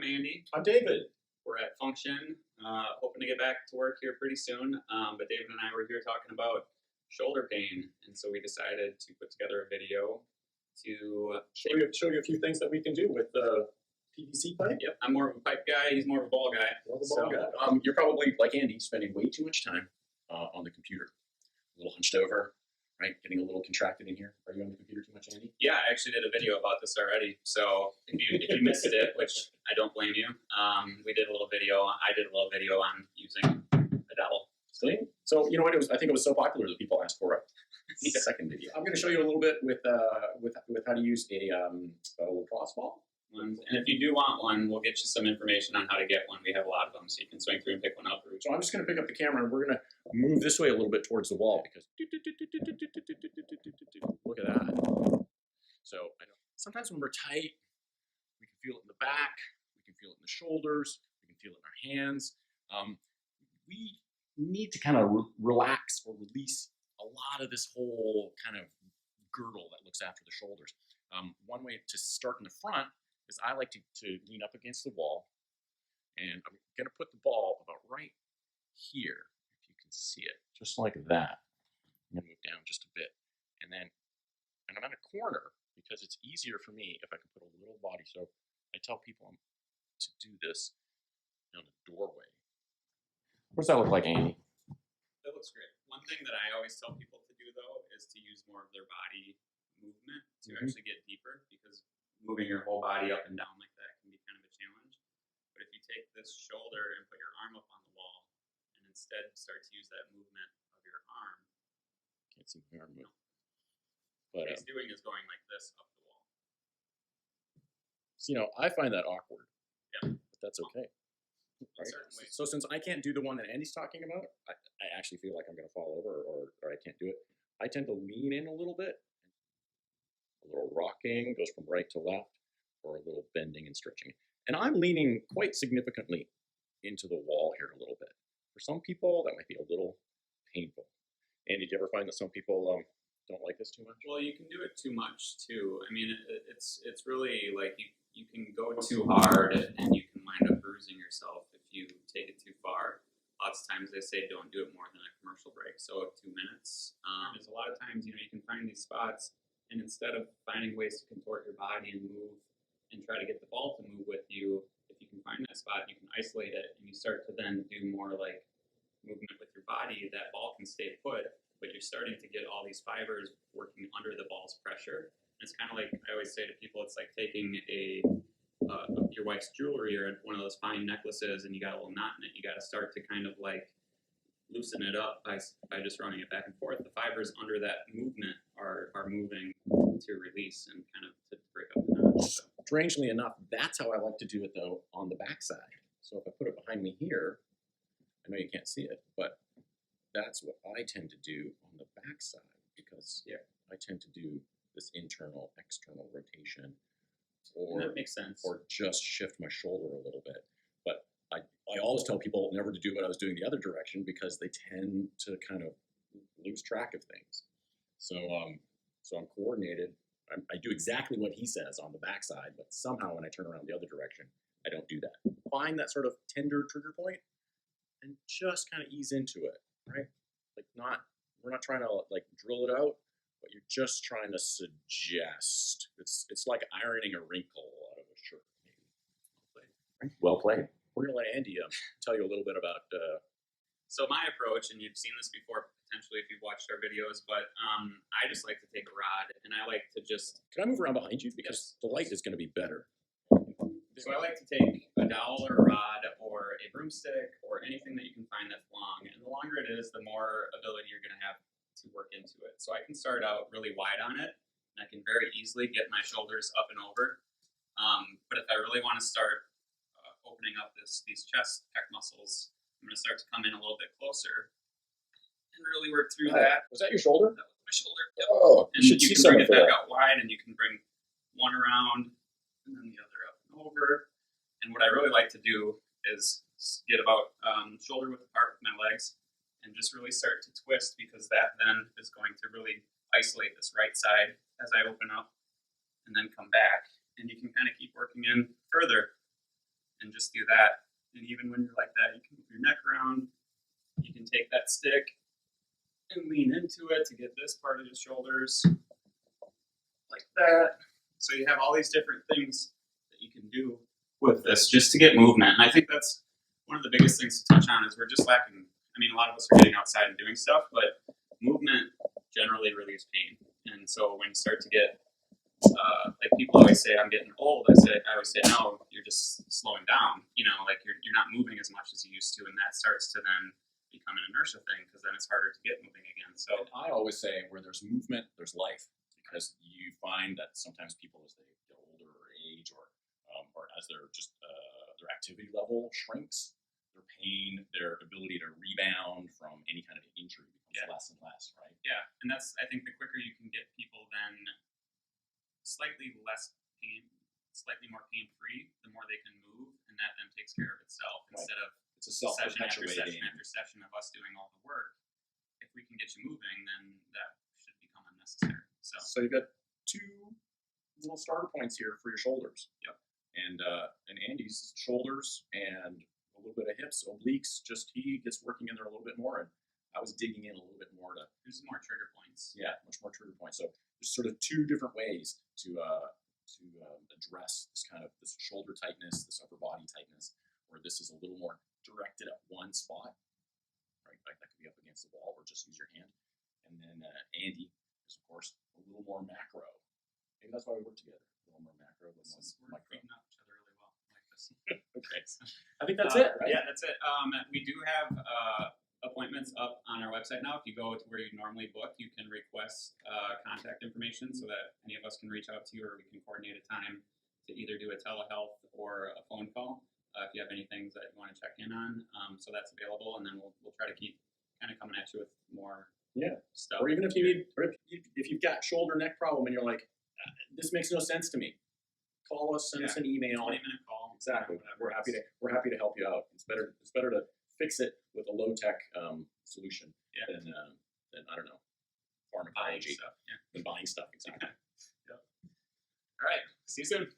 Andy. I'm David. We're at Function, hoping to get back to work here pretty soon. But David and I were here talking about shoulder pain, and so we decided to put together a video to show you a few things that we can do with the PVC pipe. Yep, I'm more of a pipe guy. He's more of a ball guy. You're probably like Andy, spending way too much time on the computer, a little hunched over, right? Getting a little contracted in here. Are you on the computer too much, Andy? Yeah, I actually did a video about this already. So if you missed it, which I don't blame you, we did a little video. I did a little video on using a dowel. See? So you know what? I think it was so popular that people asked for a second video. I'm going to show you a little bit with how to use a lacrosse ball. And if you do want one, we'll get you some information on how to get one. We have a lot of them, so you can swing through and pick one up. So I'm just going to pick up the camera, and we're going to move this way a little bit towards the wall because look at that. So I know sometimes when we're tight, we can feel it in the back, we can feel it in the shoulders, we can feel it in our hands. We need to kind of relax or release a lot of this whole kind of girdle that looks after the shoulders. One way to start in the front is I like to lean up against the wall, and I'm going to put the ball about right here, if you can see it, just like that. I'm going to move down just a bit, and I'm in a corner because it's easier for me if I can put a little body. So I tell people to do this in the doorway. What does that look like, Andy? That looks great. One thing that I always tell people to do, though, is to use more of their body movement to actually get deeper, because moving your whole body up and down like that can be kind of a challenge. But if you take this shoulder and put your arm up on the wall and instead start to use that movement of your arm. Can't see my arm move. But what he's doing is going like this up the wall. So, I find that awkward. Yeah. But that's okay. Right? So since I can't do the one that Andy's talking about, I actually feel like I'm going to fall over or I can't do it. I tend to lean in a little bit. A little rocking goes from right to left, or a little bending and stretching. And I'm leaning quite significantly into the wall here a little bit. For some people, that might be a little painful. Andy, did you ever find that some people don't like this too much? Well, you can do it too much too. I mean, it's really like you can go too hard and you can wind up bruising yourself if you take it too far. Lots of times they say don't do it more than a commercial break, so 2 minutes. There's a lot of times you can find these spots, and instead of finding ways to contort your body and move and try to get the ball to move with you, if you can find that spot, you can isolate it, and you start to then do more like movement with your body. That ball can stay put, but you're starting to get all these fibers working under the ball's pressure. And it's kind of like I always say to people, it's like taking your wife's jewelry or one of those fine necklaces, and you got a little knot in it. You got to start to kind of like loosen it up by just running it back and forth. The fibers under that movement are moving to release and kind of to break up the knot. So. Strangely enough, that's how I like to do it though on the backside. So if I put it behind me here, I know you can't see it, but that's what I tend to do on the backside because I tend to do this internal, external rotation, or that makes sense, or just shift my shoulder a little bit. But I always tell people never to do what I was doing the other direction because they tend to kind of lose track of things. So I'm coordinated. I do exactly what he says on the backside, but somehow when I turn around the other direction, I don't do that. Find that sort of tender trigger point and just kind of ease into it, right? Like we're not trying to like drill it out, but you're just trying to suggest. It's like ironing a wrinkle out of a shirt. Maybe. Well played. We're gonna let Andy tell you a little bit about. So my approach, and you've seen this before potentially if you've watched our videos, but I just like to take a rod and I like to just. Can I move around behind you because the light is going to be better. So I like to take a dowel or a rod or a broomstick or anything that you can find that's long, and the longer it is, the more ability you're going to have to work into it. So I can start out really wide on it, and I can very easily get my shoulders up and over. But if I really want to start opening up these chest pec muscles, I'm going to start to come in a little bit closer and really work through that. Was that your shoulder? That was my shoulder. Yep. Oh, and you can bring it back out wide, and you can bring one around and then the other up and over. And what I really like to do is get about shoulder width apart with my legs and just really start to twist, because that then is going to really isolate this right side as I open up and then come back. And you can kind of keep working in further and just do that. And even when you're like that, you can move your neck around. You can take that stick and lean into it to get this part of your shoulders like that. So you have all these different things that you can do with this just to get movement. And I think that's one of the biggest things to touch on is we're just lacking. I mean, a lot of us are getting outside and doing stuff, but movement generally relieves pain. And so when you start to get like people always say, I'm getting old. I always say, no, you're just slowing down. You know, like you're not moving as much as you used to, and that starts to then become an inertia thing because then it's harder to get moving again. So And I always say, where there's movement, there's life, because you find that sometimes people, as they get older or age, or as their just their activity level shrinks, their pain, their ability to rebound from any kind of injury becomes less and less, right? yeah, and that's I think the quicker you can get people then slightly less pain, slightly more pain free, the more they can move, and that then takes care of itself Right. instead of It's a session after self-perpetuating. session after session of us doing all the work. If we can get you moving, then that should become unnecessary. So So you've got two little starter points here for your shoulders. Yep. And Andy's shoulders and a little bit of hips, obliques. Just he gets working in there a little bit more, and I was digging in a little bit more to there's some more trigger points. much more trigger points. So there's sort of two different ways to address this shoulder tightness, this upper body tightness, where this is a little more directed at one spot, right? Like that could be up against the wall, or just use your hand. And then Andy is, of course, a little more macro. Maybe that's why we work together. A little more macro, a little more We're micro. feeding off each other really well. I like this. Okay, I think that's it, right? Yeah, that's it. We do have appointments up on our website now. If you go to where you normally book, you can request contact information so that any of us can reach out to you, or we can coordinate a time to either do a telehealth or a phone call if you have any things that you want to check in on. So that's available, and then we'll try to keep kind of coming at you with more stuff. Or even if you need, or if you've got shoulder neck problem and you're like, this makes no sense to me, call us, send us an email. 20-minute call. Exactly. Whatever. We're happy to help you out. It's better to fix it with a low tech solution than I don't know, Buying pharmacology stuff. Yeah. than buying stuff. Exactly. All right. See you soon.